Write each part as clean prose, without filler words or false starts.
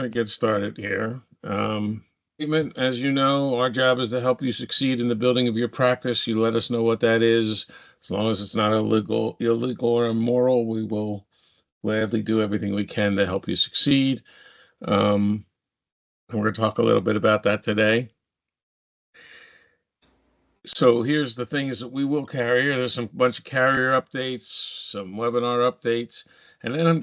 going to get started here. As you know, our job is to help you succeed in the building of your practice. You let us know what that is. As long as it's not illegal or immoral, we will gladly do everything we can to help you succeed. And we're going to talk a little bit about that today. So here's the things that we will carry. There's a bunch of carrier updates, some webinar updates, and then I'm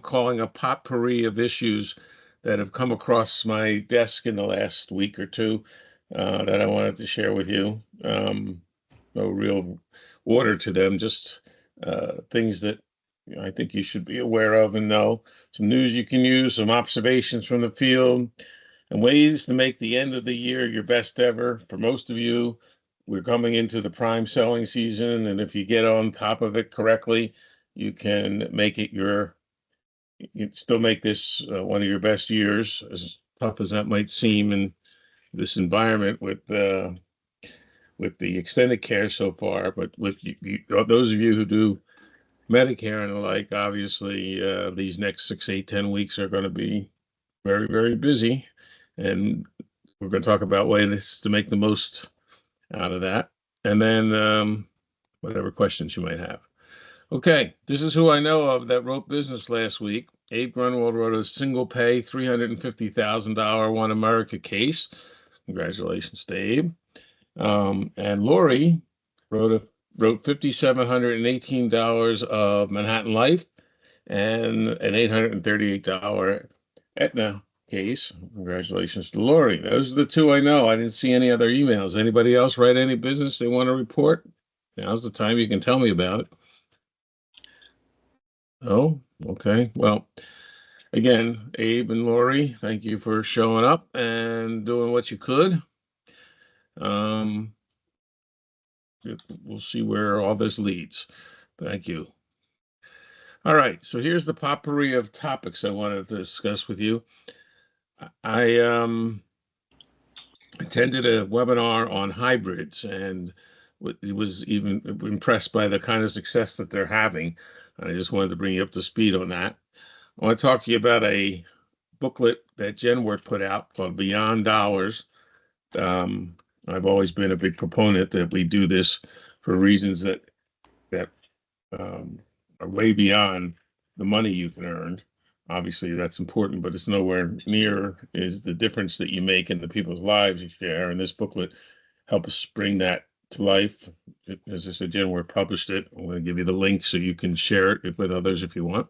calling a potpourri of issues that have come across my desk in the last week or two that I wanted to share with you. No real order to them, just things that I think you should be aware of and know. Some news you can use, some observations from the field, and ways to make the end of the year your best ever. For most of you, we're coming into the prime selling season, and if you get on top of it correctly, you can make it you still make this one of your best years, as tough as that might seem in this environment with the extended care so far. But with those of you who do Medicare and the like, obviously these next 6, 8, 10 weeks are going to be very, very busy, and we're going to talk about ways to make the most out of that, and then whatever questions you might have. Okay, this is who I know of that wrote business last week. Abe Grunwald wrote a single pay $350,000 One America case. Congratulations to Abe. And Lori wrote $5,718 of Manhattan Life and an $838 Aetna case. Congratulations to Lori. Those are the two I know. I didn't see any other emails. Anybody else write any business they want to report? Now's the time you can tell me about it. Oh, okay. Well, again, Abe and Lori, thank you for showing up and doing what you could. We'll see where all this leads. Thank you. All right, so here's the potpourri of topics I wanted to discuss with you. I attended a webinar on hybrids and was even impressed by the kind of success that they're having. I just wanted to bring you up to speed on that. I want to talk to you about a booklet that Genworth put out called Beyond Dollars. I've always been a big proponent that we do this for reasons that are way beyond the money you can earn. Obviously, that's important, but it's nowhere near is the difference that you make in the people's lives you share. And this booklet helps bring that to life. As I said, Genworth published it. I'm going to give you the link so you can share it with others if you want.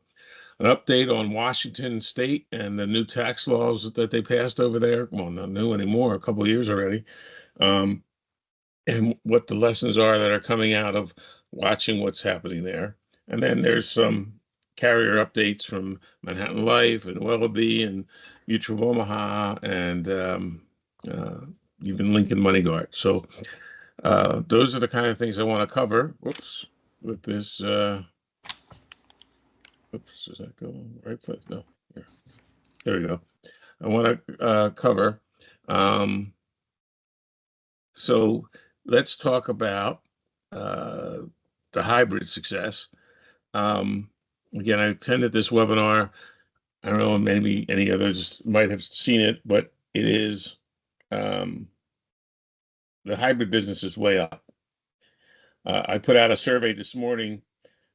An update on Washington State and the new tax laws that they passed over there. Well, not new anymore, a couple of years already. And what the lessons are that are coming out of watching what's happening there. And then there's some carrier updates from Manhattan Life and Wellaby and Mutual of Omaha and even Lincoln MoneyGuard. So those are the kind of things I want to cover. Whoops, with this. Oops, does that go right place? No, here. There we go. I want to cover. So let's talk about the hybrid success. Again, I attended this webinar. I don't know, maybe any others might have seen it, but it is the hybrid business is way up. I put out a survey this morning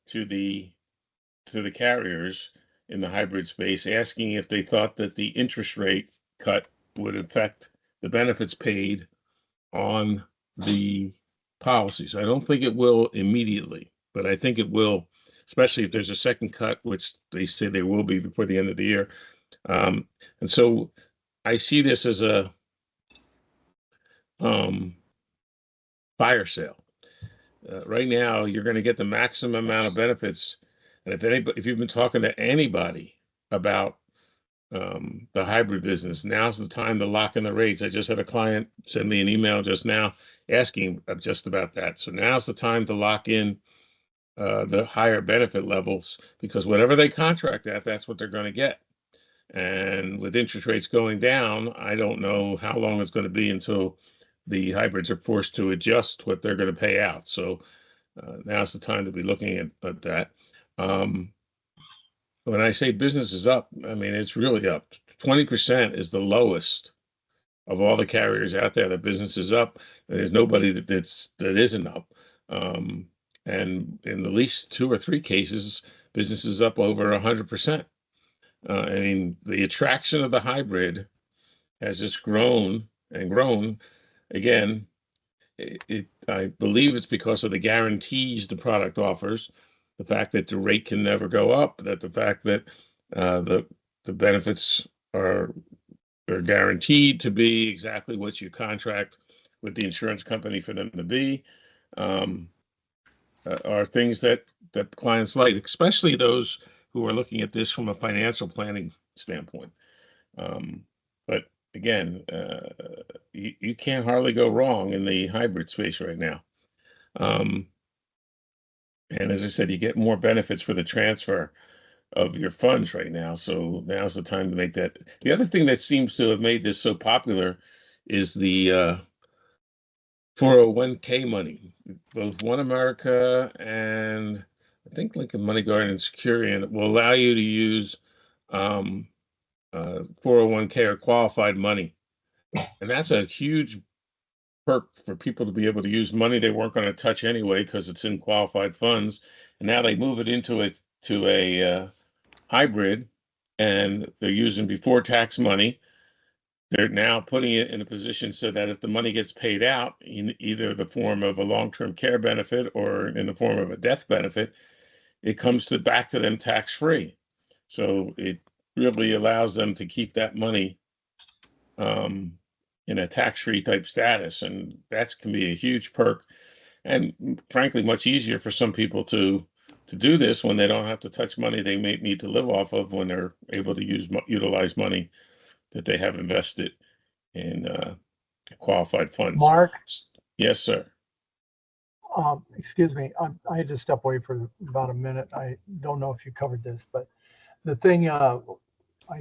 to the carriers in the hybrid space, asking if they thought that the interest rate cut would affect the benefits paid on the policies. I don't think it will immediately, but I think it will, especially if there's a second cut, which they say there will be before the end of the year. And so I see this as a fire sale. Right now, you're going to get the maximum amount of benefits. And if you've been talking to anybody about the hybrid business, now's the time to lock in the rates. I just had a client send me an email just now asking just about that. So now's the time to lock in the higher benefit levels, because whatever they contract at, that's what they're going to get. And with interest rates going down, I don't know how long it's going to be until the hybrids are forced to adjust what they're going to pay out. So now's the time to be looking at that. When I say business is up, I mean it's really up. 20% is the lowest of all the carriers out there. The business is up. There's nobody that isn't up. Um, and in at least two or three cases, business is up over 100%. I mean, the attraction of the hybrid has just grown and grown. Again, I believe it's because of the guarantees the product offers, the fact that the rate can never go up, that the fact that the benefits are guaranteed to be exactly what you contract with the insurance company for them to be, um, are things that clients like, especially those who are looking at this from a financial planning standpoint. But again, you can't hardly go wrong in the hybrid space right now. Um, and as I said, you get more benefits for the transfer of your funds right now. So now's the time to make that. The other thing that seems to have made this so popular is the 401k money. Both One America and I think Lincoln Money Guard and Securian will allow you to use 401k or qualified money. And that's a huge perk for people to be able to use money they weren't going to touch anyway because it's in qualified funds. And now they move it into a hybrid, and they're using before tax money. They're now putting it in a position so that if the money gets paid out in either the form of a long-term care benefit or in the form of a death benefit, it comes back to them tax-free. So it really allows them to keep that money in a tax-free type status, and that can be a huge perk, and frankly, much easier for some people to do this when they don't have to touch money they may need to live off of when they're able to utilize money that they have invested in qualified funds. Mark, Yes, sir. excuse me, I had to step away for about a minute. I don't know if you covered this, but the thing I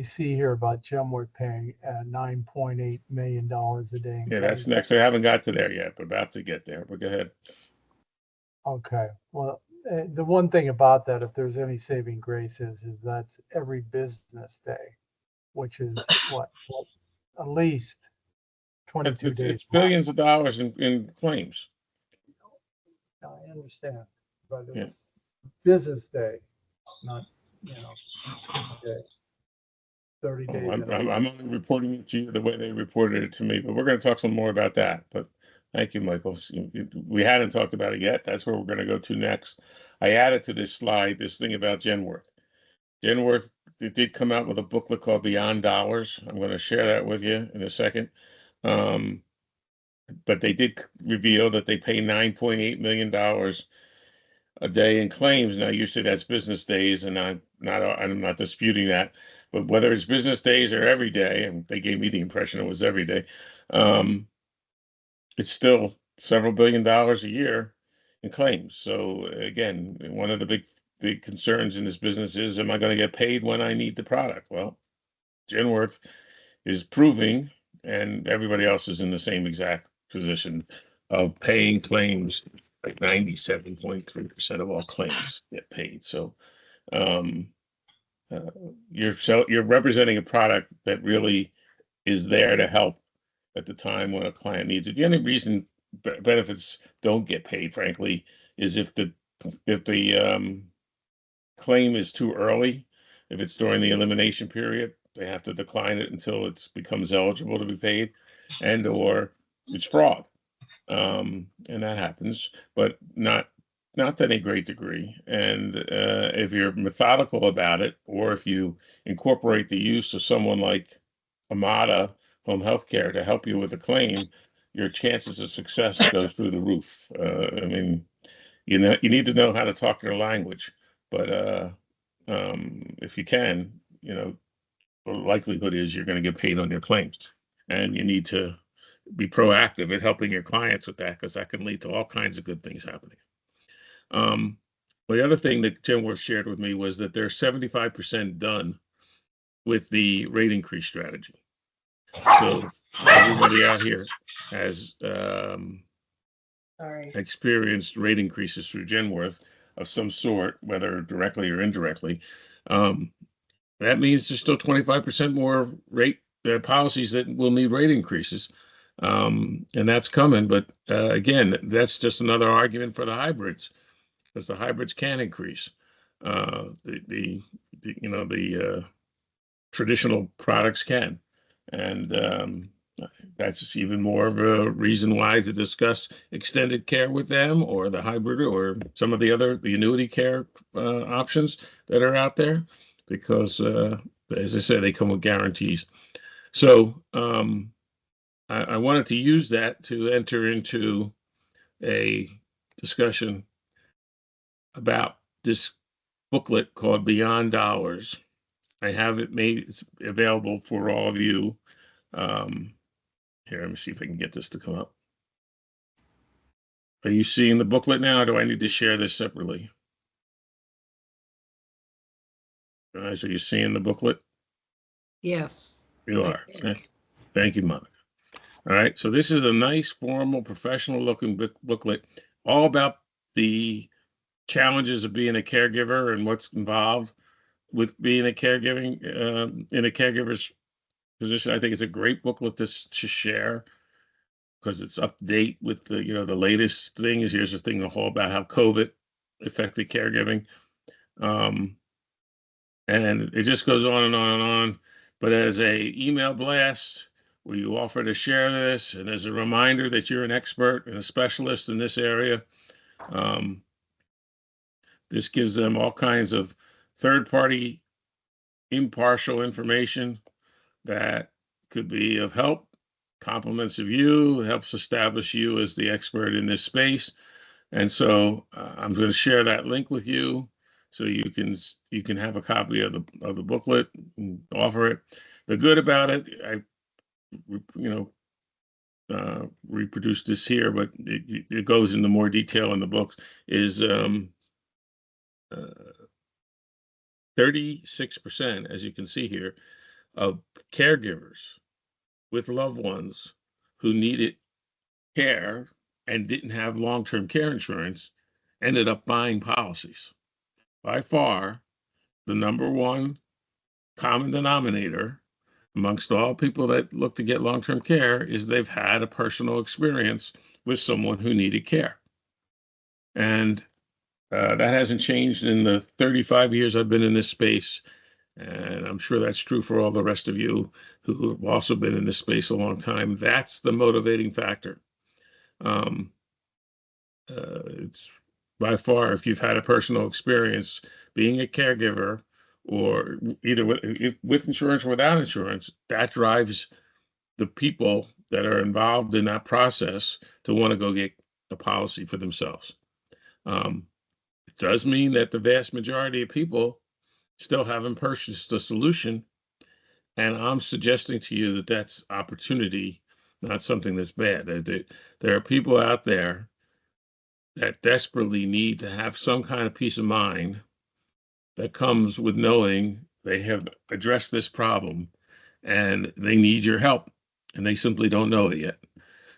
see here about Genworth paying $9.8 million a day. Yeah, that's next. I haven't got to there yet, but about to get there. But go ahead. Okay. Well, the one thing about that, if there's any saving grace, is that's every business day, which is what at least 22 days. It's billions of dollars in claims. I understand, but Yeah. it's business day, not, day. 30 days. I'm only reporting it to you the way they reported it to me, but we're going to talk some more about that. But thank you, Michael. We hadn't talked about it yet. That's where we're going to go to next. I added to this slide this thing about Genworth. Genworth did come out with a booklet called Beyond Dollars. I'm going to share that with you in a second. But they did reveal that they pay $9.8 million a day in claims. Now you say that's business days, and I'm not disputing that. But whether it's business days or every day, and they gave me the impression it was every day, it's still several $billion a year in claims. So again, one of the big concerns in this business is, am I going to get paid when I need the product? Well, Genworth is proving, and everybody else is in the same exact position of paying claims. Like 97.3% of all claims get paid. So you're representing a product that really is there to help at the time when a client needs it. The only reason benefits don't get paid, frankly, is if the claim is too early. If it's during the elimination period, they have to decline it until it becomes eligible to be paid, and or it's fraud. And that happens, but not to any great degree. And if you're methodical about it, or if you incorporate the use of someone like Amada Home Healthcare to help you with a claim, your chances of success go through the roof. I mean, you need to know how to talk their language, but if you can, the likelihood is you're going to get paid on your claims, and you need to be proactive in helping your clients with that, because that can lead to all kinds of good things happening. The other thing that Genworth shared with me was that they're 75% done with the rate increase strategy. So everybody out here has experienced rate increases through Genworth. of some sort, whether directly or indirectly, that means there's still 25% more rate policies that will need rate increases. And that's coming. But again, that's just another argument for the hybrids, because the hybrids can increase. The traditional products can. And that's even more of a reason why to discuss extended care with them, or the hybrid, or some of the annuity care options that are out there, because as I said, they come with guarantees. So I wanted to use that to enter into a discussion about this booklet called Beyond Dollars. I have it made, it's available for all of you. Here, let me see if I can get this to come up. Are you seeing the booklet now, or do I need to share this separately? Guys, are you seeing the booklet? Yes. You are. Thank you, Monica. All right, so this is a nice, formal, professional-looking booklet, all about the challenges of being a caregiver and what's involved with being a caregiving in a caregiver's position. I think it's a great booklet to share, because it's up to date with the the latest things. Here's the thing, whole about how COVID affected caregiving, and it just goes on and on and on. But as a email blast, where you offer to share this, and as a reminder that you're an expert and a specialist in this area, this gives them all kinds of third-party, impartial information that could be of help, compliments of you, helps establish you as the expert in this space. And so I'm going to share that link with you, so you can have a copy of the booklet and offer it. The good about it, I reproduced this here, but it goes into more detail in the books, is 36%, as you can see here, of caregivers with loved ones who needed care and didn't have long-term care insurance ended up buying policies. By far, the number one common denominator amongst all people that look to get long-term care is they've had a personal experience with someone who needed care. And that hasn't changed in the 35 years I've been in this space. And I'm sure that's true for all the rest of you who have also been in this space a long time. That's the motivating factor. It's by far, if you've had a personal experience being a caregiver, or either with insurance or without insurance, that drives the people that are involved in that process to want to go get a policy for themselves. It does mean that the vast majority of people still haven't purchased a solution, and I'm suggesting to you that that's opportunity, not something that's bad. There are people out there that desperately need to have some kind of peace of mind that comes with knowing they have addressed this problem, and they need your help, and they simply don't know it yet.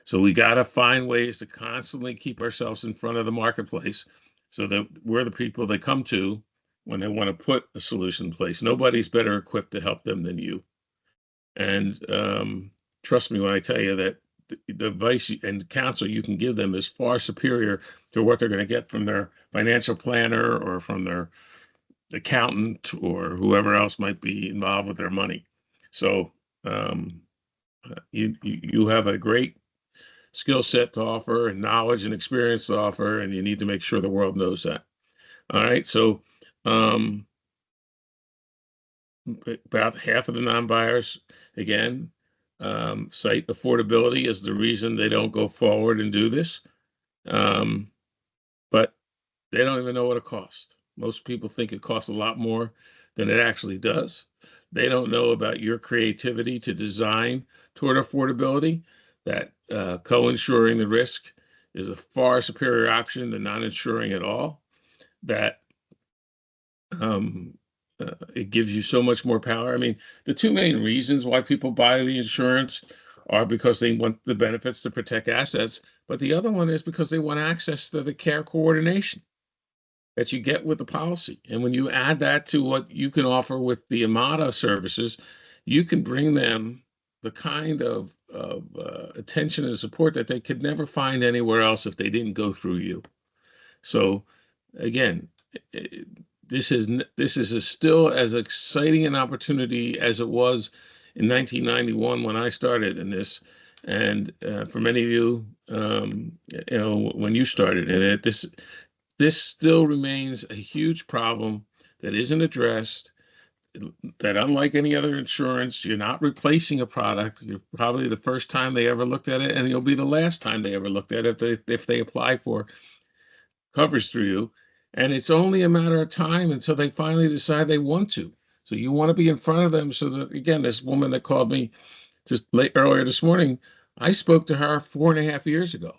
So we got to find ways to constantly keep ourselves in front of the marketplace, so that we're the people they come to when they want to put a solution in place. Nobody's better equipped to help them than you. And trust me when I tell you that the advice and counsel you can give them is far superior to what they're going to get from their financial planner, or from their accountant, or whoever else might be involved with their money. So you have a great skill set to offer, and knowledge and experience to offer, and you need to make sure the world knows that. All right, so about half of the non-buyers, again, cite affordability as the reason they don't go forward and do this, but they don't even know what it costs. Most people think it costs a lot more than it actually does. They don't know about your creativity to design toward affordability, that co-insuring the risk is a far superior option than non-insuring at all, that it gives you so much more power. I mean, the two main reasons why people buy the insurance are because they want the benefits to protect assets, but the other one is because they want access to the care coordination. that you get with the policy. And when you add that to what you can offer with the Amada services, you can bring them the kind of attention and support that they could never find anywhere else if they didn't go through you. So again, this is still as exciting an opportunity as it was in 1991 when I started in this, and for many of you, when you started in it, this still remains a huge problem that isn't addressed. That unlike any other insurance, you're not replacing a product. You're probably the first time they ever looked at it, and you'll be the last time they ever looked at it if they apply for coverage through you. And it's only a matter of time until they finally decide they want to. So you want to be in front of them so that, again, this woman that called me just earlier this morning, I spoke to her 4.5 years ago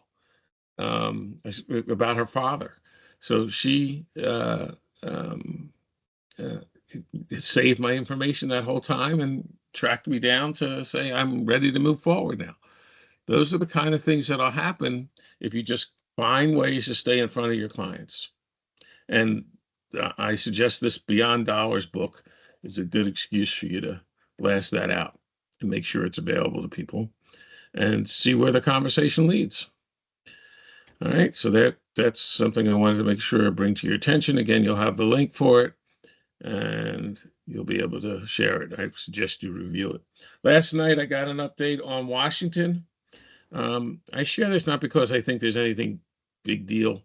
about her father. So she saved my information that whole time and tracked me down to say, I'm ready to move forward now. Those are the kind of things that'll happen if you just find ways to stay in front of your clients. And I suggest this Beyond Dollars book is a good excuse for you to blast that out and make sure it's available to people and see where the conversation leads. All right, so that's something I wanted to make sure I bring to your attention. Again, you'll have the link for it and you'll be able to share it. I suggest you review it. Last night, I got an update on Washington. I share this not because I think there's anything big deal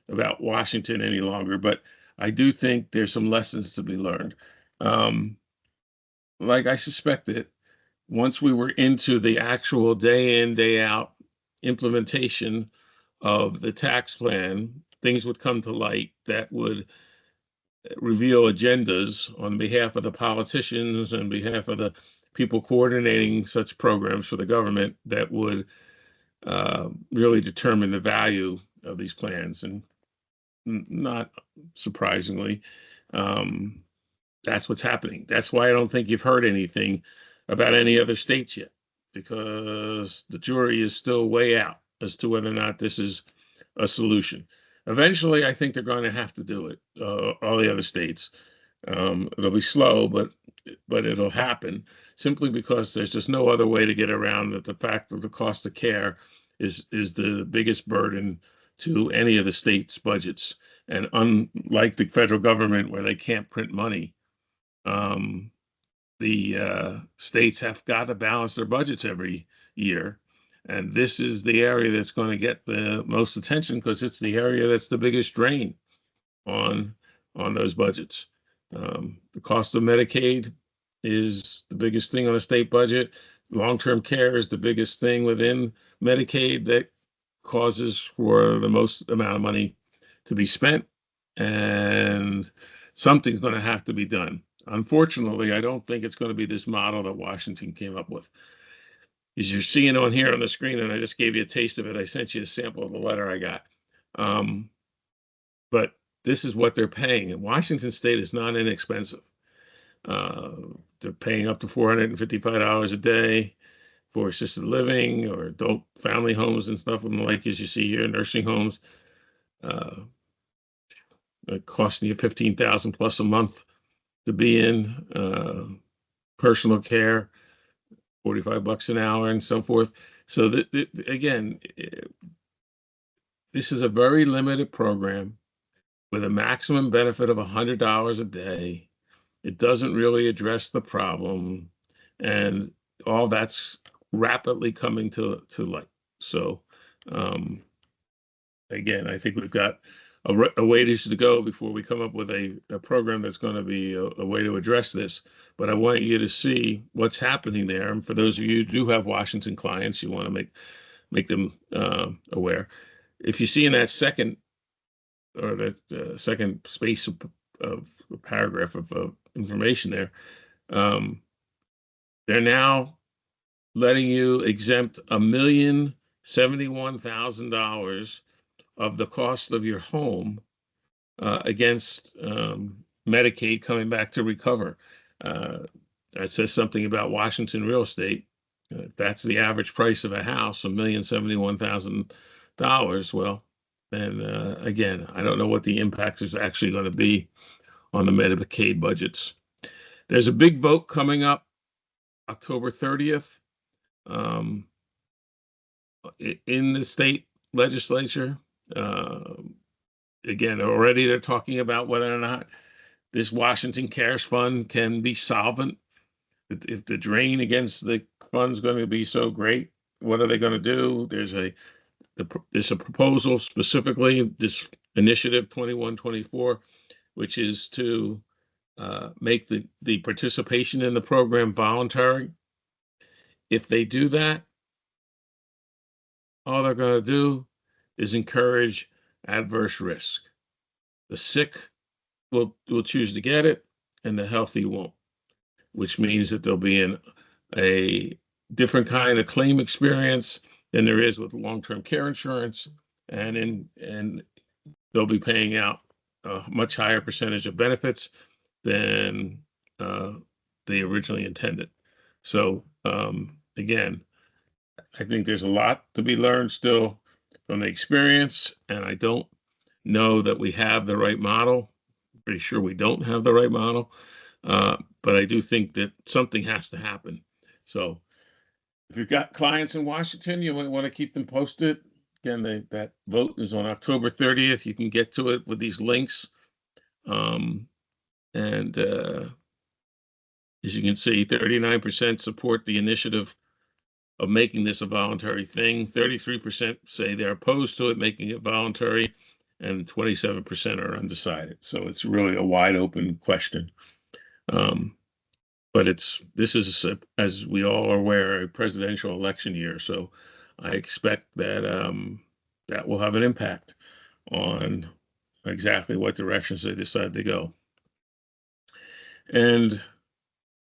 about Washington any longer, but I do think there's some lessons to be learned. Like I suspected, once we were into the actual day in, day out implementation of the tax plan, things would come to light that would reveal agendas on behalf of the politicians and behalf of the people coordinating such programs for the government that would really determine the value of these plans. And not surprisingly, that's what's happening. That's why I don't think you've heard anything about any other states yet, because the jury is still way out as to whether or not this is a solution. Eventually, I think they're going to have to do it, all the other states. It'll be slow, but it'll happen simply because there's just no other way to get around that the fact that the cost of care is the biggest burden to any of the states' budgets. And unlike the federal government where they can't print money, the states have got to balance their budgets every year. And this is the area that's going to get the most attention because it's the area that's the biggest drain on those budgets. The cost of Medicaid is the biggest thing on a state budget. Long-term care is the biggest thing within Medicaid that causes for the most amount of money to be spent, and something's going to have to be done. Unfortunately, I don't think it's going to be this model that Washington came up with. As you're seeing on here on the screen, and I just gave you a taste of it, I sent you a sample of the letter I got. But this is what they're paying. And Washington State is not inexpensive. They're paying up to $455 a day for assisted living or adult family homes and stuff like as you see here, nursing homes. Costing you $15,000 plus a month to be in. Personal care, $45 an hour and so forth. So again, this is a very limited program with a maximum benefit of $100 a day. It doesn't really address the problem, and all that's rapidly coming to light. So again, I think we've got a ways to go before we come up with a program that's going to be a way to address this. But I want you to see what's happening there. And for those of you who do have Washington clients, you want to make them aware. If you see in that second or that second space of a paragraph of information there, they're now letting you exempt $1,071,000 of the cost of your home against Medicaid coming back to recover. That says something about Washington real estate. That's the average price of a house, $1,071,000. Well, And again, I don't know what the impact is actually going to be on the Medicaid budgets. There's a big vote coming up October 30th in the state legislature. Again, already they're talking about whether or not this Washington Cares Fund can be solvent. If the drain against the fund's going to be so great, what are they going to do? There's a proposal specifically, this initiative 2124, which is to make the participation in the program voluntary. If they do that, all they're going to do is encourage adverse risk. The sick will choose to get it, and the healthy won't, which means that there'll be a different kind of claim experience than there is with long-term care insurance, and they'll be paying out a much higher percentage of benefits than they originally intended. So again, I think there's a lot to be learned still from the experience, and I don't know that we have the right model. Pretty sure we don't have the right model, but I do think that something has to happen. So if you've got clients in Washington, you might want to keep them posted. Again, that vote is on October 30th. You can get to it with these links. And as you can see, 39% support the initiative of making this a voluntary thing. 33% say they're opposed to it, making it voluntary, and 27% are undecided. So it's really a wide open question. But this is, as we all are aware, a presidential election year. So I expect that that will have an impact on exactly what directions they decide to go. And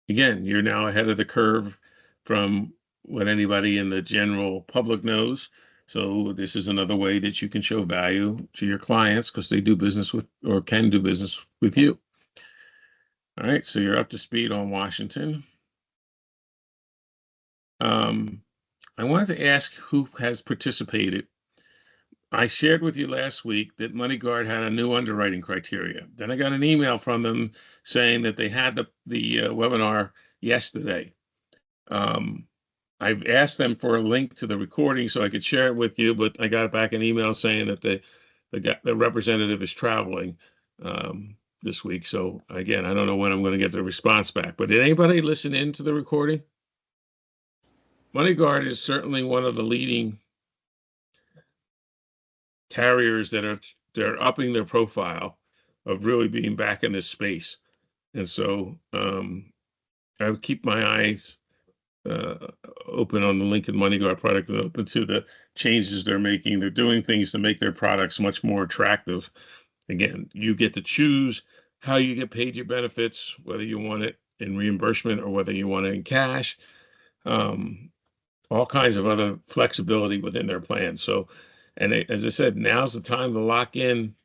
again, you're now ahead of the curve from what anybody in the general public knows. So this is another way that you can show value to your clients because they do business with or can do business with you. All right, so you're up to speed on Washington. I wanted to ask who has participated. I shared with you last week that MoneyGuard had a new underwriting criteria. Then I got an email from them saying that they had the webinar yesterday. I've asked them for a link to the recording so I could share it with you, but I got back an email saying that the representative is traveling this week. So again, I don't know when I'm going to get the response back. But did anybody listen in to the recording? MoneyGuard is certainly one of the leading carriers they're upping their profile of really being back in this space. And so I would keep my eyes open on the Lincoln MoneyGuard product and open to the changes they're making. They're doing things to make their products much more attractive. Again, you get to choose how you get paid your benefits, whether you want it in reimbursement or whether you want it in cash. All kinds of other flexibility within their plan. So, and as I said, now's the time to lock in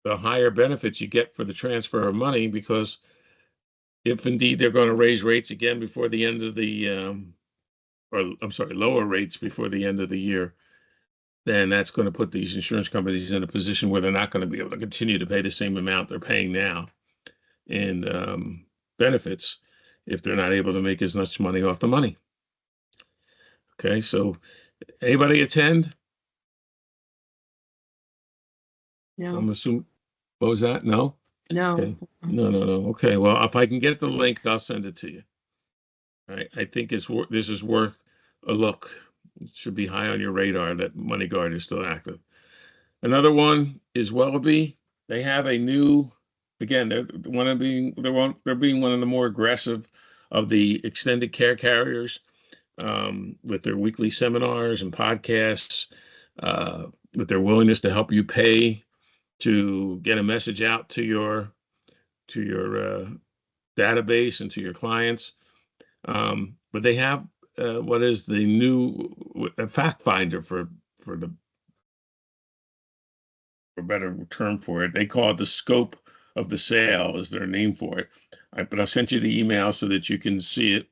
the higher benefits you get for the transfer of money, because if indeed they're going to raise rates again before the end of the, lower rates before the end of the year, then that's going to put these insurance companies in a position where they're not going to be able to continue to pay the same amount they're paying now in benefits if they're not able to make as much money off the money. Okay, so anybody attend? No, I'm assuming, what was that? No? no. Okay. No. Okay, well, if I can get the link, I'll send it to you. All right, I think this is worth a look. It should be high on your radar that MoneyGuard is still active. Another one is Wellaby. They have a new, again, they're being one of the more aggressive of the extended care carriers with their weekly seminars and podcasts, with their willingness to help you pay to get a message out to your database and to your clients. But they have what is the new fact finder for better term for it. They call it the scope of the sale is their name for it. But I'll send you the email so that you can see it.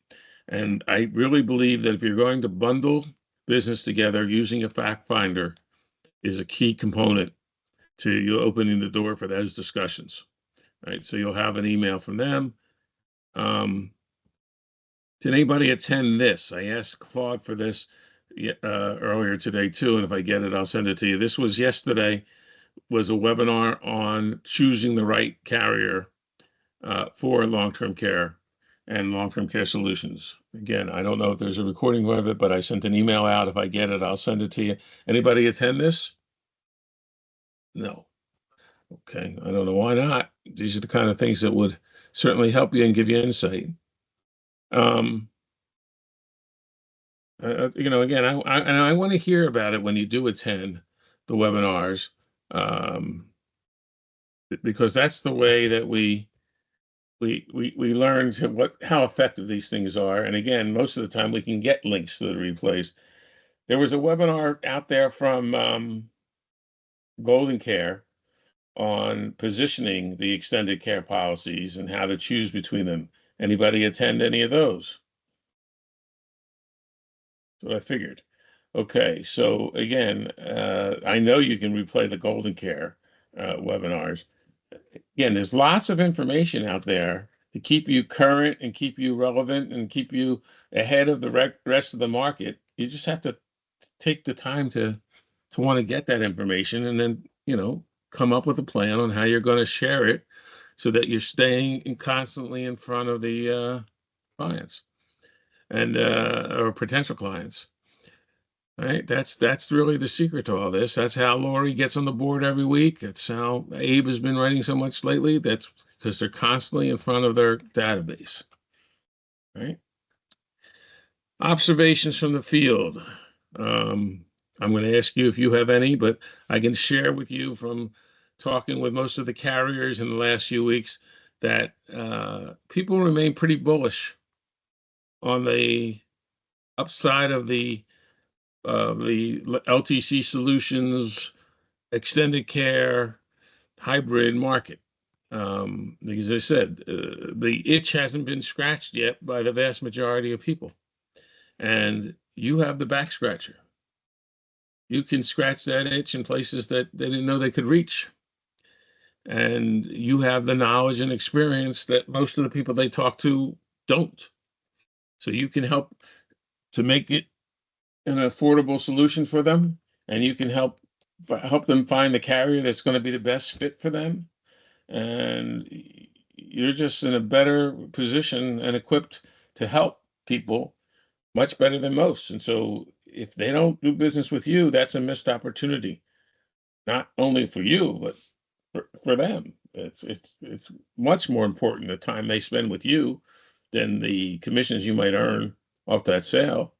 And I really believe that if you're going to bundle business together, using a fact finder is a key component to you opening the door for those discussions, right? So you'll have an email from them. Did anybody attend this? I asked Claude for this earlier today too, and if I get it, I'll send it to you. This was yesterday, was a webinar on choosing the right carrier for long-term care and long-term care solutions. Again, I don't know if there's a recording of it, but I sent an email out. If I get it, I'll send it to you. Anybody attend this? No. Okay, I don't know why not. These are the kind of things that would certainly help you and give you insight. Again, I want to hear about it when you do attend the webinars, because that's the way that we learn how effective these things are. And again, most of the time we can get links to the replays. There was a webinar out there from Golden Care on positioning the extended care policies and how to choose between them. Anybody attend any of those? So I figured. Okay, so again, I know you can replay the Golden Care webinars. Again, there's lots of information out there to keep you current and keep you relevant and keep you ahead of the rest of the market. You just have to take the time to want to get that information, and then come up with a plan on how you're going to share it so that you're staying constantly in front of the clients and or potential clients. Right, that's really the secret to all this. That's how Lori gets on the board every week. That's how Abe has been writing so much lately. That's because they're constantly in front of their database. Right. Observations from the field. I'm going to ask you if you have any, but I can share with you from talking with most of the carriers in the last few weeks that people remain pretty bullish on the upside of the LTC solutions, extended care, hybrid market. As I said, the itch hasn't been scratched yet by the vast majority of people. And you have the back scratcher. You can scratch that itch in places that they didn't know they could reach. And you have the knowledge and experience that most of the people they talk to don't. So you can help to make it an affordable solution for them, and you can help them find the carrier that's going to be the best fit for them. And you're just in a better position and equipped to help people much better than most. And so if they don't do business with you, that's a missed opportunity, not only for you, but for them. It's much more important the time they spend with you than the commissions you might earn off that sale.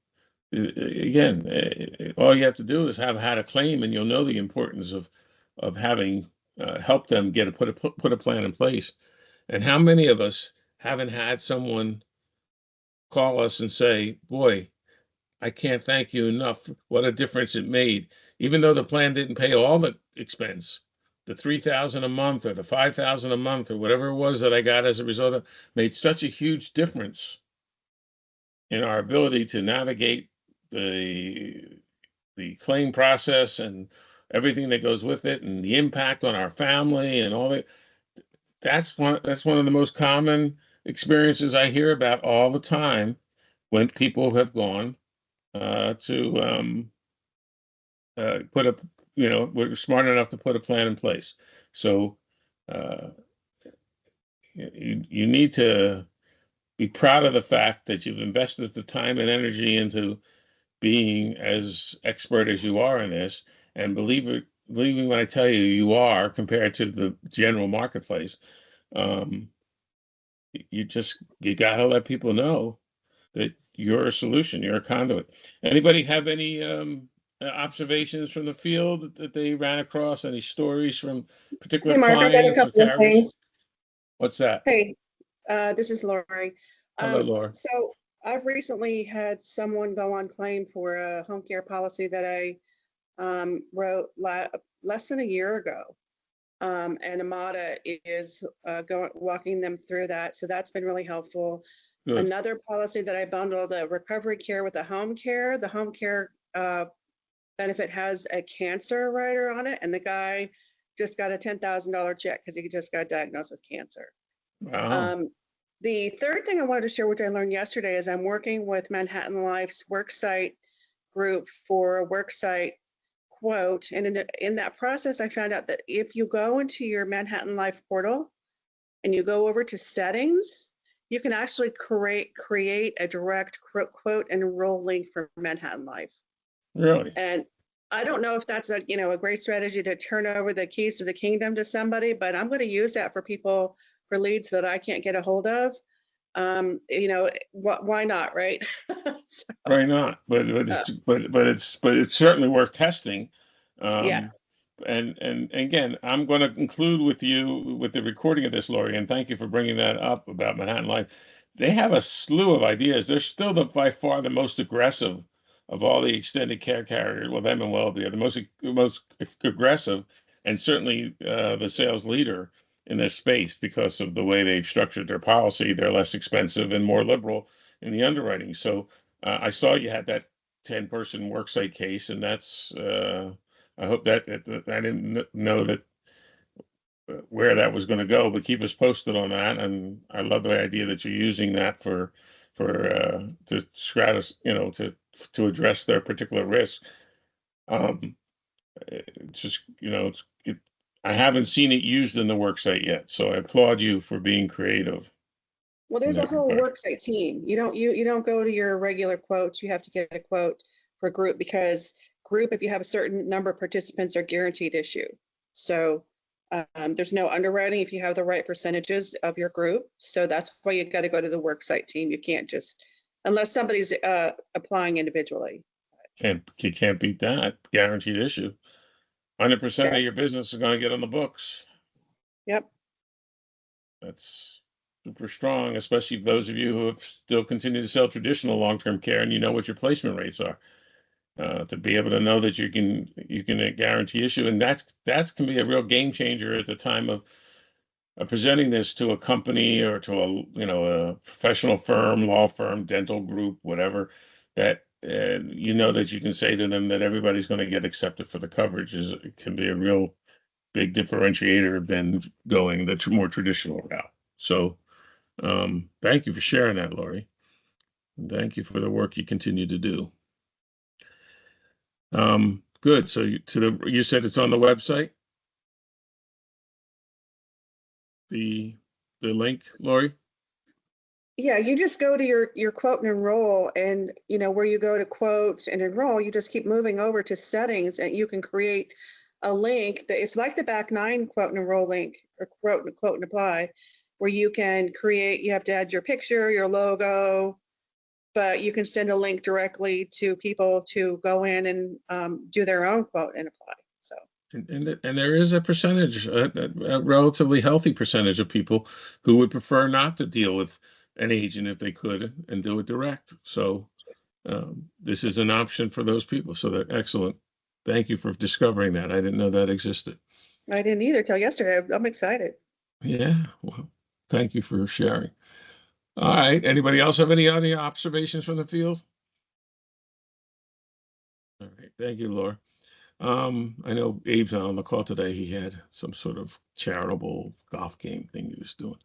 Again, all you have to do is have had a claim, and you'll know the importance of having helped them put a plan in place. And how many of us haven't had someone call us and say, "Boy, I can't thank you enough. What a difference it made." Even though the plan didn't pay all the expense, the $3,000 a month or the $5,000 a month or whatever it was that I got as a result of, made such a huge difference in our ability to navigate the claim process and everything that goes with it, and the impact on our family and all that. That's one of the most common experiences I hear about all the time when people have gone to put a, we're smart enough to put a plan in place. So you need to be proud of the fact that you've invested the time and energy into being as expert as you are in this, and believe me when I tell you, you are, compared to the general marketplace. You gotta let people know that you're a solution, you're a conduit. Anybody have any observations from the field that they ran across? Any stories from particular Hey, Mark, I got a clients or couple of carriers? things. What's that? Hey, this is Lori. Hello, Laura. So I've recently had someone go on claim for a home care policy that I wrote less than a year ago. And Amada is walking them through that. So that's been really helpful. Good. Another policy that I bundled, a recovery care with a home care. The home care benefit has a cancer rider on it, and the guy just got a $10,000 check because he just got diagnosed with cancer. Wow. The third thing I wanted to share, which I learned yesterday, is I'm working with Manhattan Life's worksite group for a worksite quote. And in that process, I found out that if you go into your Manhattan Life portal and you go over to settings, you can actually create a direct quote and enroll link for Manhattan Life. Really? And I don't know if that's a great strategy to turn over the keys to the kingdom to somebody, but I'm going to use that for people, for leads that I can't get a hold of. Why not, right? Why not? But it's certainly worth testing. Yeah. And again, I'm going to conclude with you with the recording of this, Lori, and thank you for bringing that up about Manhattan Life. They have a slew of ideas. They're still by far the most aggressive of all the extended care carriers. Well, them and Wellbe are the most aggressive, and certainly the sales leader in this space because of the way they've structured their policy. They're less expensive and more liberal in the underwriting. So I saw you had that 10-person worksite case, and that's. I hope that I didn't know that where that was going to go, but keep us posted on that. And I love the idea that you're using that to stratus, to address their particular risk. It's just, I haven't seen it used in the worksite yet, so I applaud you for being creative. Well, there's in a that whole regard. worksite team. You don't go to your regular quotes. You have to get a quote for group, because group, if you have a certain number of participants, are guaranteed issue. So there's no underwriting if you have the right percentages of your group. So that's why you got to go to the worksite team. You can't just, unless somebody's applying individually. You can't beat that guaranteed issue. 100% Okay. of your business is going to get on the books. Yep. That's super strong, especially those of you who have still continued to sell traditional long-term care and you know what your placement rates are. To be able to know that you can guarantee issue, and that's can be a real game changer at the time of presenting this to a company or to a professional firm, law firm, dental group, whatever. That that you can say to them that everybody's going to get accepted for the coverage. It can be a real big differentiator than going the more traditional route. So thank you for sharing that, Lori. And thank you for the work you continue to do. Good. So you said it's on the website? The link, Lori? Yeah, you just go to your quote and enroll, and where you go to quote and enroll, you just keep moving over to settings, and you can create a link that it's like the back 9 quote and enroll link, or quote and apply, where you can create, you have to add your picture, your logo, but you can send a link directly to people to go in and do their own quote and apply. So. And there is a percentage, a relatively healthy percentage of people who would prefer not to deal with an agent if they could and do it direct. So this is an option for those people. So they're excellent. Thank you for discovering that. I didn't know that existed. I didn't either till yesterday. I'm excited. Yeah. Well, thank you for sharing. All right. Anybody else have any other observations from the field? All right. Thank you, Laura. I know Abe's not on the call today. He had some sort of charitable golf game thing he was doing.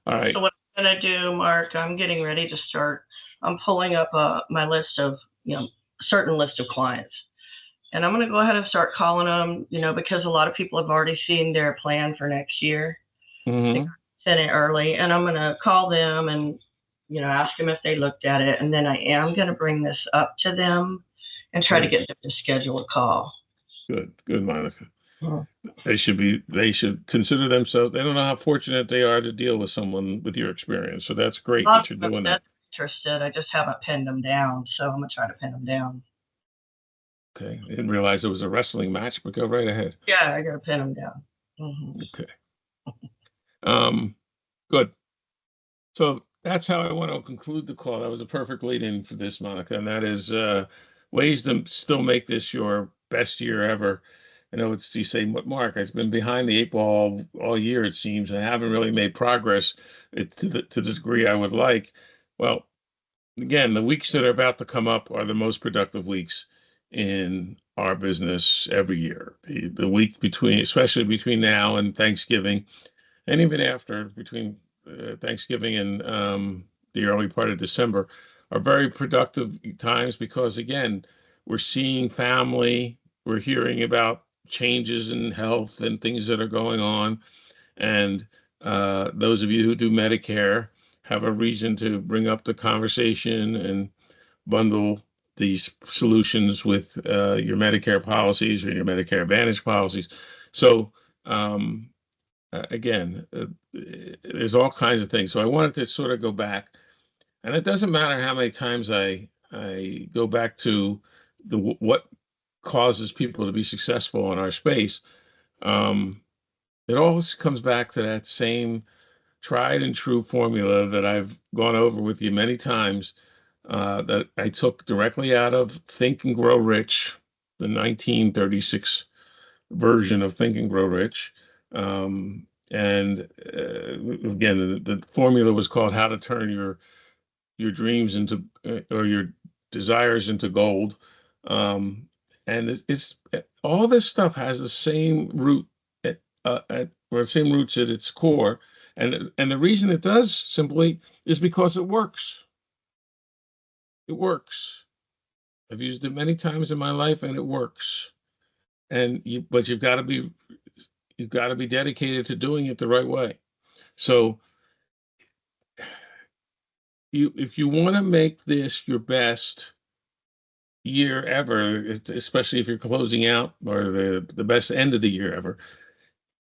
All right. So what I'm going to do, Mark, I'm getting ready to start. I'm pulling up my list of, certain list of clients. And I'm going to go ahead and start calling them, because a lot of people have already seen their plan for next year. Mm-hmm. Sent it early. And I'm going to call them and, ask them if they looked at it. And then I am going to bring this up to them and try to get them to schedule a call. Good, Monica. They should consider themselves. They don't know how fortunate they are to deal with someone with your experience. So that's great that you're doing that. Interested. I just haven't pinned them down. So I'm going to try to pin them down. Okay. I didn't realize it was a wrestling match, but go right ahead. Yeah, I got to pin them down. Mm-hmm. Okay. Good. So that's how I want to conclude the call. That was a perfect lead-in for this, Monica, and that is ways to still make this your best year ever. I know you say, Mark, I've been behind the 8 ball all year, it seems. I haven't really made progress to the degree I would like. Well, again, the weeks that are about to come up are the most productive weeks in our business every year. The week between, especially between now and Thanksgiving, and even after, between Thanksgiving and the early part of December, are very productive times because, again, we're seeing family, we're hearing about changes in health and things that are going on. And those of you who do Medicare have a reason to bring up the conversation and bundle these solutions with your Medicare policies or your Medicare Advantage policies. So again, there's all kinds of things. So I wanted to sort of go back, and it doesn't matter how many times I go back to what causes people to be successful in our space. It always comes back to that same tried and true formula that I've gone over with you many times, that I took directly out of Think and Grow Rich, the 1936 version of Think and Grow Rich. And again, the formula was called How to Turn Your Dreams into or your desires into gold. And it's all this stuff has the same root or the same roots at its core. And the reason it does simply is because it works. It works. I've used it many times in my life and it works. But you've got to be dedicated to doing it the right way. So if you want to make this your best year ever, especially if you're closing out or the best end of the year ever,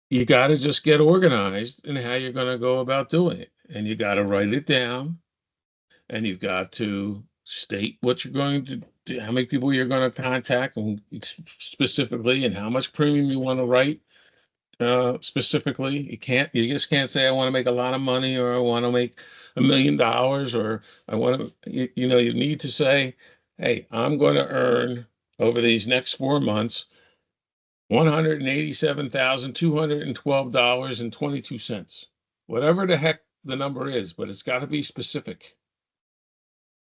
you got to just get organized in how you're going to go about doing it. And you got to write it down, and you've got to state what you're going to do, how many people you're going to contact and specifically, and how much premium you want to write specifically. You just can't say I want to make a lot of money, or I want to make $1 million, or I want to, you need to say, hey, I'm going to earn over these next 4 months $187,212.22, whatever the heck the number is, but it's got to be specific.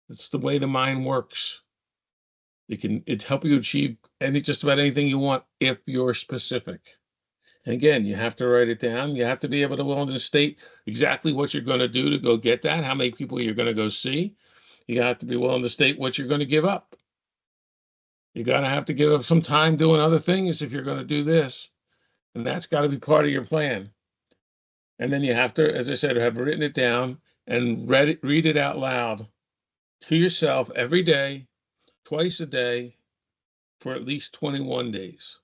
It's the way the mind works. It help you achieve just about anything you want if you're specific. And again, you have to write it down. You have to be able to willing to state exactly what you're going to do to go get that, how many people you're going to go see. You have to be willing to state what you're going to give up. You're going to have to give up some time doing other things if you're going to do this. And that's got to be part of your plan. And then you have to, as I said, have written it down and read it out loud to yourself every day, twice a day, for at least 21 days.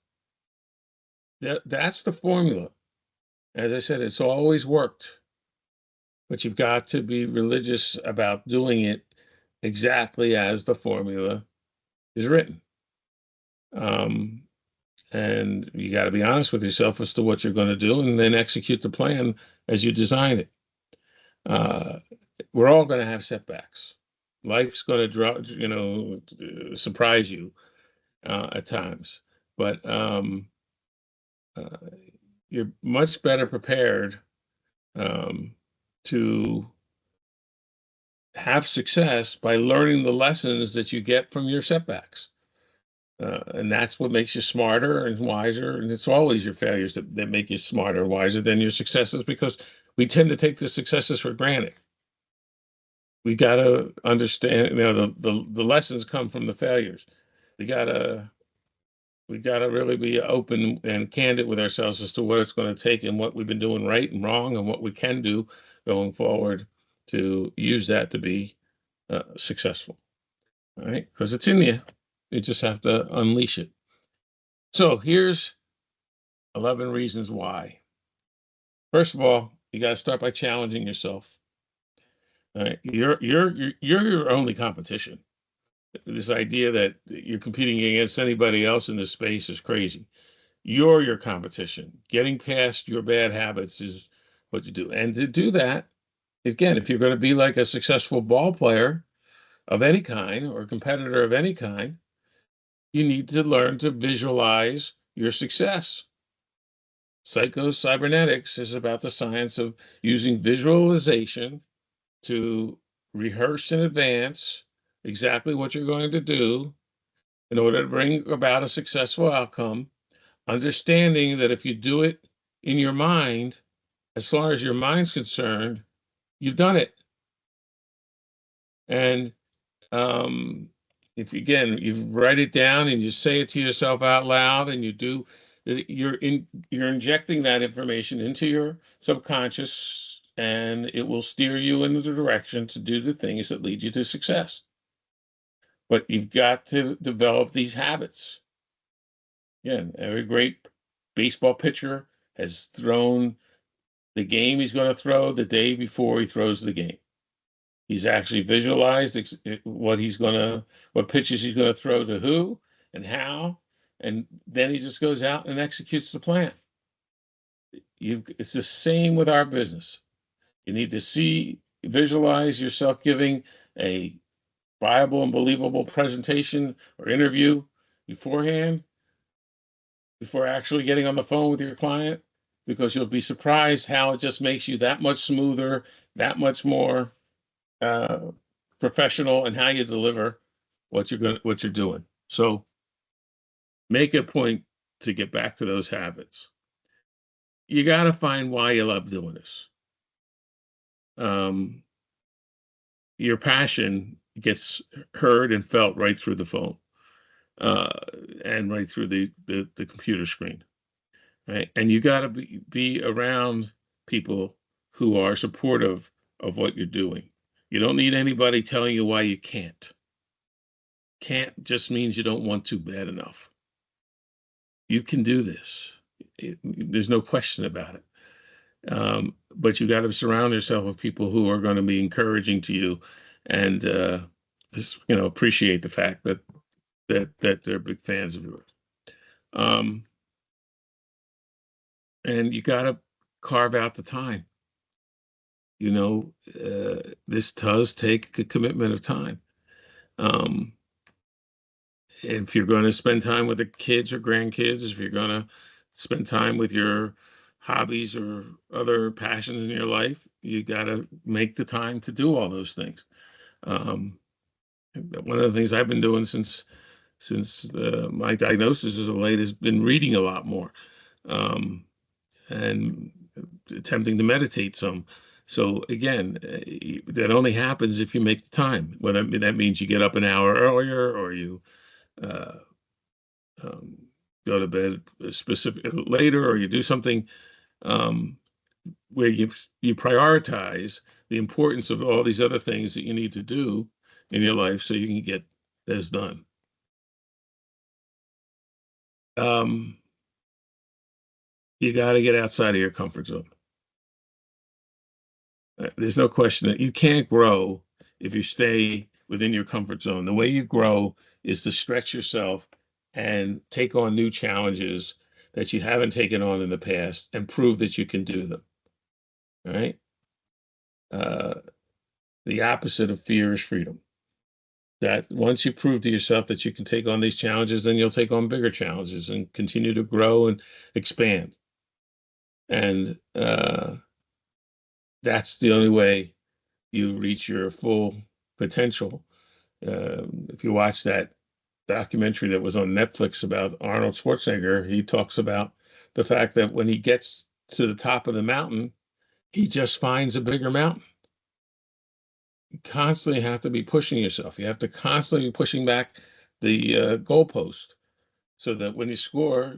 That's the formula. As I said, it's always worked. But you've got to be religious about doing it exactly as the formula is written. And you got to be honest with yourself as to what you're going to do, and then execute the plan as you design it. We're all going to have setbacks. Life's going to surprise you at times, but you're much better prepared to have success by learning the lessons that you get from your setbacks. And that's what makes you smarter and wiser. And it's always your failures that make you smarter and wiser than your successes, because we tend to take the successes for granted. We got to understand, the lessons come from the failures. We got to really be open and candid with ourselves as to what it's going to take and what we've been doing right and wrong and what we can do going forward to use that to be successful. All right, because it's in you. You just have to unleash it. So here's 11 reasons why. First of all, you got to start by challenging yourself. All right, you're your only competition. This idea that you're competing against anybody else in this space is crazy. You're your competition. Getting past your bad habits is what you do. And to do that, again, if you're going to be like a successful ball player of any kind or a competitor of any kind, you need to learn to visualize your success. Psycho-cybernetics is about the science of using visualization to rehearse in advance exactly what you're going to do in order to bring about a successful outcome, understanding that if you do it in your mind, as far as your mind's concerned, you've done it. And if again, you write it down and you say it to yourself out loud and you do, you're injecting that information into your subconscious, and it will steer you in the direction to do the things that lead you to success. But you've got to develop these habits. Again, every great baseball pitcher has thrown the game he's going to throw the day before he throws the game. He's actually visualized what pitches he's going to throw to who and how, and then he just goes out and executes the plan. It's the same with our business. You need to visualize yourself giving a viable and believable presentation or interview beforehand, before actually getting on the phone with your client, because you'll be surprised how it just makes you that much smoother, that much more professional in how you deliver what you're doing. So make a point to get back to those habits. You got to find why you love doing this. Your passion gets heard and felt right through the phone, and right through the computer screen, right? And you got to be around people who are supportive of what you're doing. You don't need anybody telling you why you can't. Can't just means you don't want to bad enough. You can do this. There's no question about it. But you got to surround yourself with people who are going to be encouraging to you, and just, appreciate the fact that they're big fans of yours. And you got to carve out the time. This does take a commitment of time. If you're going to spend time with the kids or grandkids, if you're going to spend time with your hobbies or other passions in your life, you got to make the time to do all those things. One of the things I've been doing since my diagnosis of late has been reading a lot more, and attempting to meditate some. So again, that only happens if you make the time. Whether that means you get up an hour earlier, or you go to bed later, or you do something where you prioritize the importance of all these other things that you need to do in your life so you can get this done. You got to get outside of your comfort zone. There's no question that you can't grow if you stay within your comfort zone. The way you grow is to stretch yourself and take on new challenges that you haven't taken on in the past, and prove that you can do them. All right? The opposite of fear is freedom. That once you prove to yourself that you can take on these challenges, then you'll take on bigger challenges and continue to grow and expand. And that's the only way you reach your full potential. If you watch that documentary that was on Netflix about Arnold Schwarzenegger, he talks about the fact that when he gets to the top of the mountain, he just finds a bigger mountain. You constantly have to be pushing yourself. You have to constantly be pushing back the goalpost, so that when you score,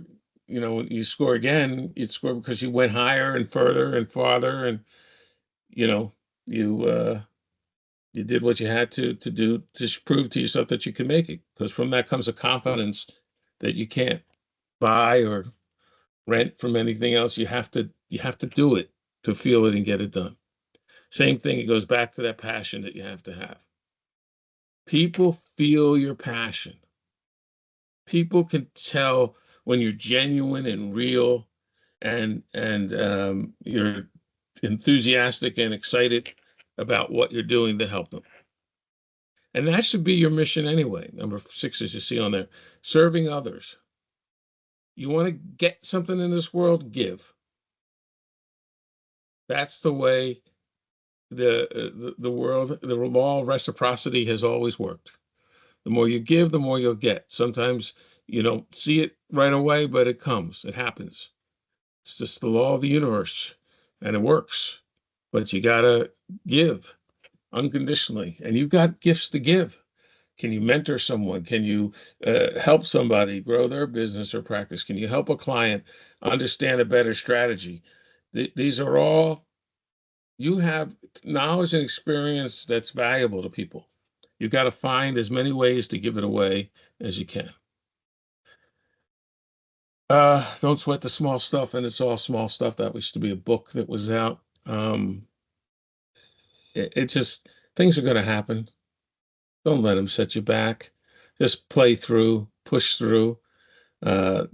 when you score again, you score because you went higher and further and farther, and you did what you had to do to prove to yourself that you can make it. Because from that comes a confidence that you can't buy or rent from anything else. You have to do it to feel it and get it done. Same thing, it goes back to that passion that you have to have. People feel your passion. People can tell when you're genuine and real, and you're enthusiastic and excited about what you're doing to help them. And that should be your mission anyway. Number 6, as you see on there, serving others. You want to get something in this world, give. That's the way the world, the law of reciprocity has always worked. The more you give, the more you'll get. Sometimes you don't see it right away, but it comes, it happens. It's just the law of the universe, and it works. But you gotta give unconditionally, and you've got gifts to give. Can you mentor someone? Can you help somebody grow their business or practice? Can you help a client understand a better strategy? These are all, you have knowledge and experience that's valuable to people. You've got to find as many ways to give it away as you can. Don't sweat the small stuff, and it's all small stuff. That used to be a book that was out. It just, things are going to happen. Don't let them set you back. Just play through, push through. Uh,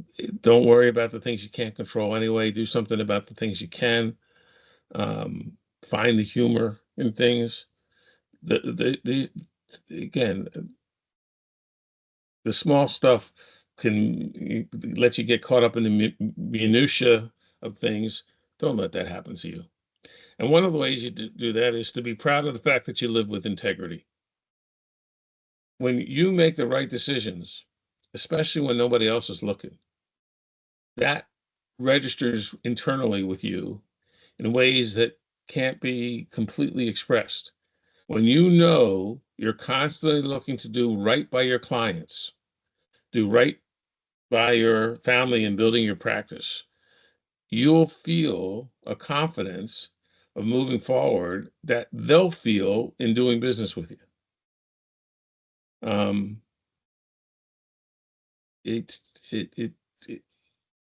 don't worry about the things you can't control anyway. Do something about the things you can. Find the humor in things. Again, the small stuff can let you get caught up in the minutia of things. Don't let that happen to you. And one of the ways you do that is to be proud of the fact that you live with integrity. When you make the right decisions, especially when nobody else is looking, that registers internally with you in ways that can't be completely expressed. When you know you're constantly looking to do right by your clients, do right by your family and building your practice, you'll feel a confidence of moving forward that they'll feel in doing business with you.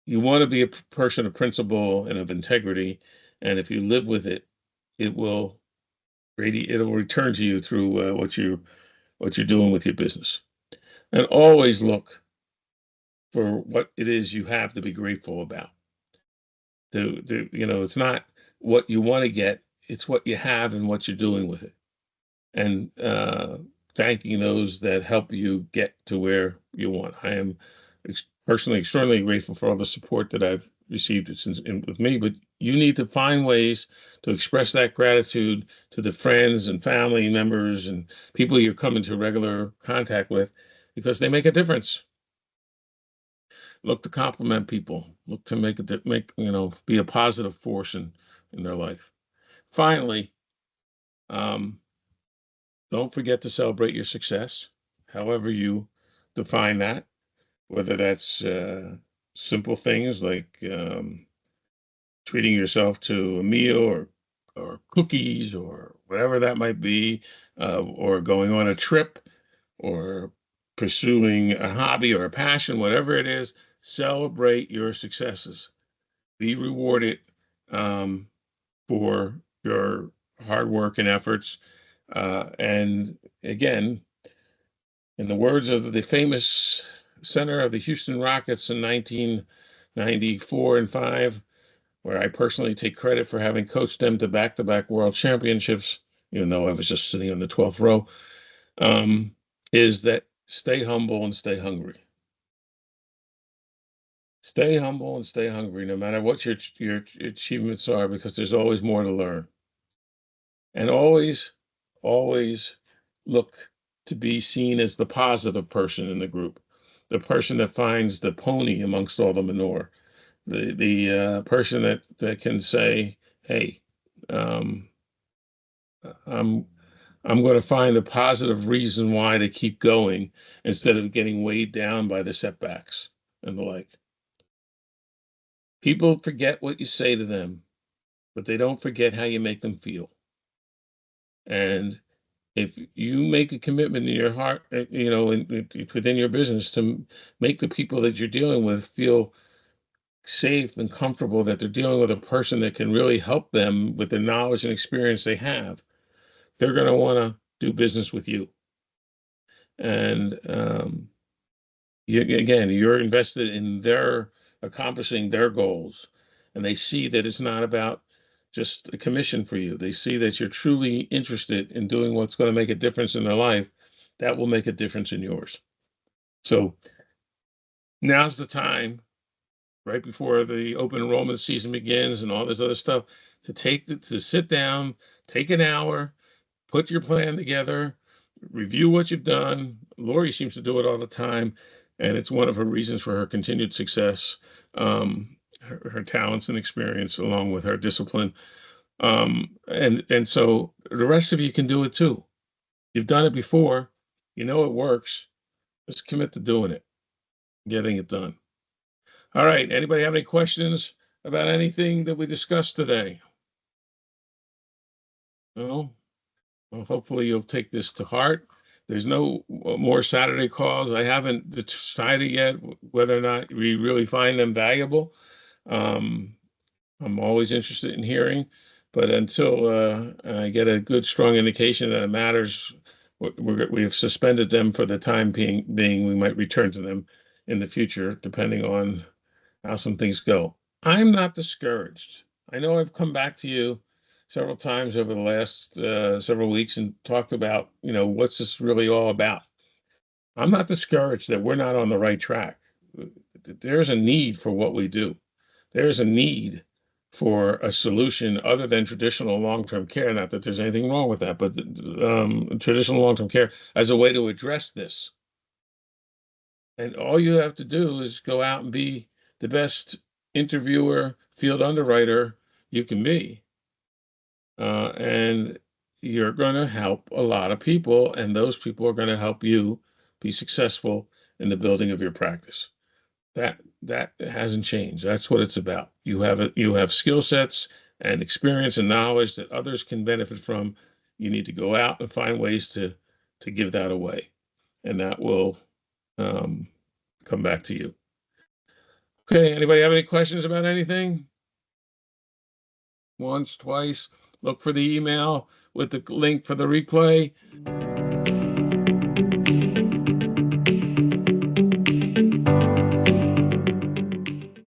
You want to be a person of principle and of integrity, and if you live with it, it'll return to you through what you're doing with your business. And always look for what it is you have to be grateful about. It's not what you want to get, it's what you have and what you're doing with it. And thanking those that help you get to where you want. I am personally extremely grateful for all the support that I've received with me, but you need to find ways to express that gratitude to the friends and family members and people you're coming to regular contact with, because they make a difference. Look to compliment people. Look to be a positive force in their life. Finally, don't forget to celebrate your success, however you define that, whether that's simple things like treating yourself to a meal or cookies or whatever that might be, or going on a trip or pursuing a hobby or a passion, whatever it is. Celebrate your successes. Be rewarded for your hard work and efforts. And again, in the words of the famous center of the Houston Rockets in 1994 and 5, where I personally take credit for having coached them to back-to-back world championships, even though I was just sitting on the 12th row, is that stay humble and stay hungry. Stay humble and stay hungry, no matter what your achievements are, because there's always more to learn. And always look to be seen as the positive person in the group, the person that finds the pony amongst all the manure, the person that can say, "Hey, I'm going to find a positive reason why to keep going instead of getting weighed down by the setbacks and the like." People forget what you say to them, but they don't forget how you make them feel. And if you make a commitment in your heart, within your business to make the people that you're dealing with feel safe and comfortable that they're dealing with a person that can really help them with the knowledge and experience they have, they're going to want to do business with you. And you're invested in their accomplishing their goals, and they see that it's not about just a commission for you. They see that you're truly interested in doing what's going to make a difference in their life. That will make a difference in yours. So now's the time, right before the open enrollment season begins and all this other stuff, to sit down, take an hour, put your plan together, review what you've done. Lori seems to do it all the time, and it's one of her reasons for her continued success. Her talents and experience, along with her discipline. And so the rest of you can do it too. You've done it before, you know it works. Just commit to doing it, getting it done. All right. Anybody have any questions about anything that we discussed today? No? Well, hopefully you'll take this to heart. There's no more Saturday calls. I haven't decided yet whether or not we really find them valuable. I'm always interested in hearing, but until I get a good, strong indication that it matters, we've suspended them for the time being. We might return to them in the future, depending on how some things go. I'm not discouraged. I know I've come back to you several times over the last several weeks and talked about, what's this really all about? I'm not discouraged that we're not on the right track. There's a need for what we do. There's a need for a solution other than traditional long-term care. Not that there's anything wrong with that, but traditional long-term care as a way to address this. And all you have to do is go out and be the best interviewer, field underwriter you can be. And you're going to help a lot of people, and those people are going to help you be successful in the building of your practice. That hasn't changed. That's what it's about. You have skill sets and experience and knowledge that others can benefit from. You need to go out and find ways to give that away, and that will come back to you. Okay, anybody have any questions about anything? Once, twice, look for the email with the link for the replay.